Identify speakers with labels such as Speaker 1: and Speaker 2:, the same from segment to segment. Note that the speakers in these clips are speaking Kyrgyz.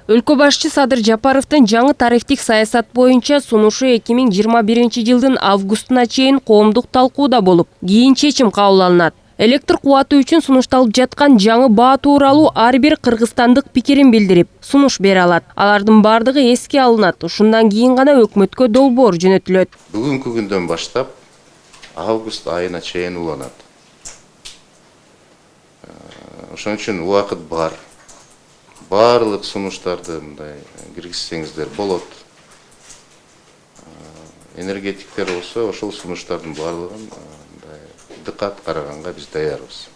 Speaker 1: Өлкө башчы Садыр Жапаровдун жаңы тарифтик саясат боюнча сунушу 2021-жылдын августуна чейин коомдук талкууда болуп, кийин чечим кабыл алынат. Электр кубаты үчүн сунушталып жаткан жаңы баа тууралуу ар бир кыргызстандык пикирин билдирип, сунуш бере алат. Алардын бардыгы эске алынат. Ушундан кийин гана өкмөткө долбоор жөнөтүлөт.
Speaker 2: Бүгүнкү күндөн баштап август айына чейин уланат. Ошон үчүн убакыт бар. Барлык сунуштарды мындай киргизсеңиздер болот. Энергетиктер болсо ошол сунуштардын барлыгын дыкат караганга биз даярбыз.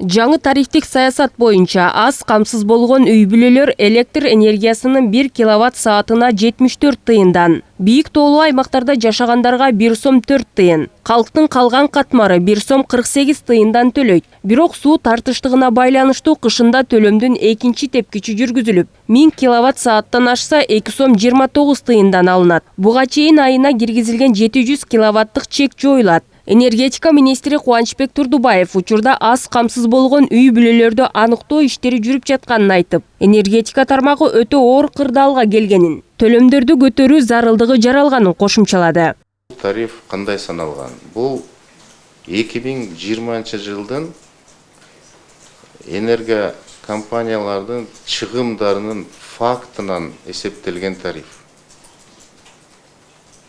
Speaker 1: Жаңы тарифтик саясат боюнча аз камсыз болгон үй бүлөлөр электр энергиясынын 1 киловатт саатына 74 тыйындан, бийик тоолуу аймактарда жашагандарга 1 сом 4 тыйын, калктын калган катмары 1 сом 48 тыйындан төлөйт. Бирок суу тартыштыгына байланыштуу кышында төлөмдүн экинчи тепкичи жүргүзүлүп, 1000 киловатт сааттан ашса 2 сом 29 тыйындан алынат. Буга чейин айына киргизилген 700 киловаттык чек жоюлат. Энергетика министри Кубанычбек Турдубаев учурда аз камсыз болгон үй бүлөлөрдө аныктоо иштери жүрүп жатканын айтып, энергетика тармагы өтө оор кырдаалга келгенин, төлөмдөрдү көтөрүү зарылдыгы жаралганын кошумчалады.
Speaker 2: Тариф кандай саналган? Бул 2020 жылдын энергия компаниялардын чыгымдарынын фактынан эсептелген тариф.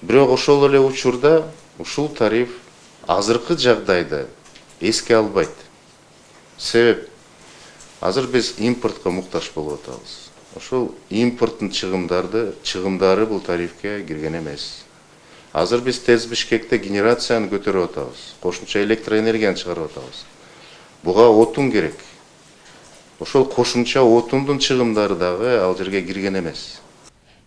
Speaker 2: Бирок ошол эле учурда ушул тариф азыркы жагдайда эске албайт. Себеп азыр биз импортко муктаж болуп атабыз. Ошол импорттун чыгымдары бул тарифке кирген эмес. Азыр биз Тез Бишкекте генерацияны көтөрүп атабыз. Кошумча электроэнергияны чыгарып атабыз. Буга отун керек. Ошол кошумча отундун чыгымдары дагы ал жерге кирген эмес.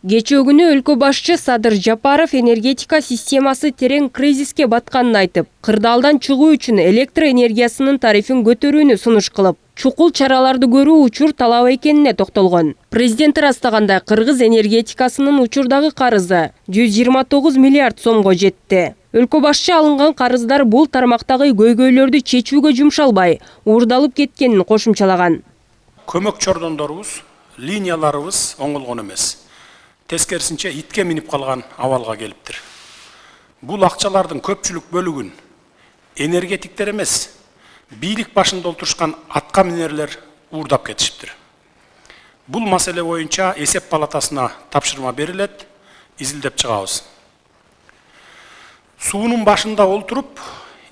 Speaker 1: Кечээ күнү өлкө башчы Садыр Жапаров энергетика системасы терең кризиске батканын айтып, кырдаалдан чыгуу үчүн электр энергиясынын тарифин көтөрүүнү сунуш кылып, чукул чараларды көрүү учур талап экенине токтолгон. Президент ырастагандай кыргыз энергетикасынын учурдагы карызы 129 миллиард сомго жетти. Өлкө башчы алынган карыздар бул тармактагы көйгөйлөрдү чечүүгө жумшалбай, уурдалып кеткенин кошумчалаган.
Speaker 3: Көмөк чордондорубуз, линияларыбыз оңолгон эмес. Тескерисинче итке минип калган абалга келиптир. Бул акчалардын көпчүлүк бөлүгүн энергетиктер эмес, бийлик башында отурушкан атка минерлер уурдап кетишиптир. Бул маселе боюнча эсеп палатасына тапшырма берилет, изилдеп чыгабыз. Суунун башында олтуруп,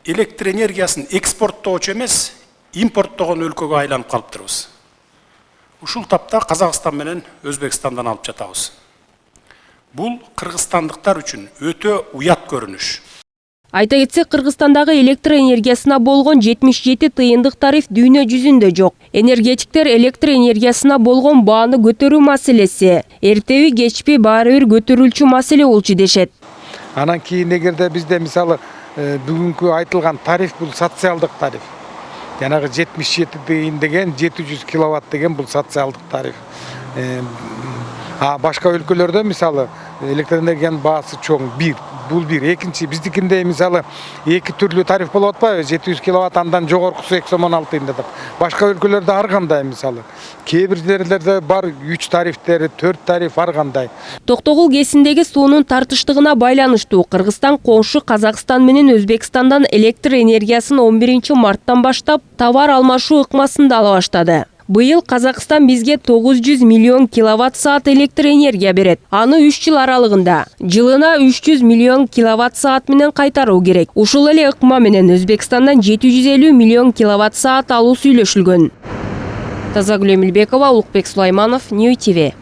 Speaker 3: электр энергиясын экспорттоочу эмес, импорттогон өлкөгө айланып калыптырбыз. Ушул тапта Казакстан менен Өзбекстандан алып жатабыз. Бул кыргызстандыктар үчүн өтө уят көрүнүш.
Speaker 1: Айта кетсек, Кыргызстандагы электр энергиясына болгон 77 тыйындык тариф дүйнө жүзүндө жок. Энергетиктер электр энергиясына болгон бааны көтөрүү маселеси эртеби кечпи баары бир көтөрүлчү маселе болчу дешет.
Speaker 4: Анан кийин эгерде бизде мисалы бүгүнкү айтылган тариф бул социалдык тариф. Жанагы 77 тыйын деген 700 киловатт деген бул социалдык тариф. Башка өлкөлөрдө мисалы электр энергиянын баасы чоң бул бир. Экинчи биздикинде мисалы эки түрлүү тариф болуп атпайбы? 700 киловатт андан жогоркусу 2 сом 16 тыйын деп. Башка өлкөлөрдө ар кандай мисалы. Кээ бир жерлерде бар 3 тарифтери, 4 тариф ар кандай.
Speaker 1: Токтогул кесиндеги суунун тартыштыгына байланыштуу Кыргызстан коңшу Казакстан менен Өзбекстандан электр энергиясын 11 марттан баштап товар алмашуу ыкмасында ала баштады. Быйыл Казакстан бизге 900 миллион киловатт саат электр энергия берет. Аны 3 жыл аралыгында жылына 300 миллион киловатт саат менен кайтаруу керек. Ушул эле ыкма менен Өзбекстандан 750 миллион киловатт саат алуу сүйлөшүлгөн. Тазагүл Эмилбекова, Улукбек Сулайманов, Нью ТВ.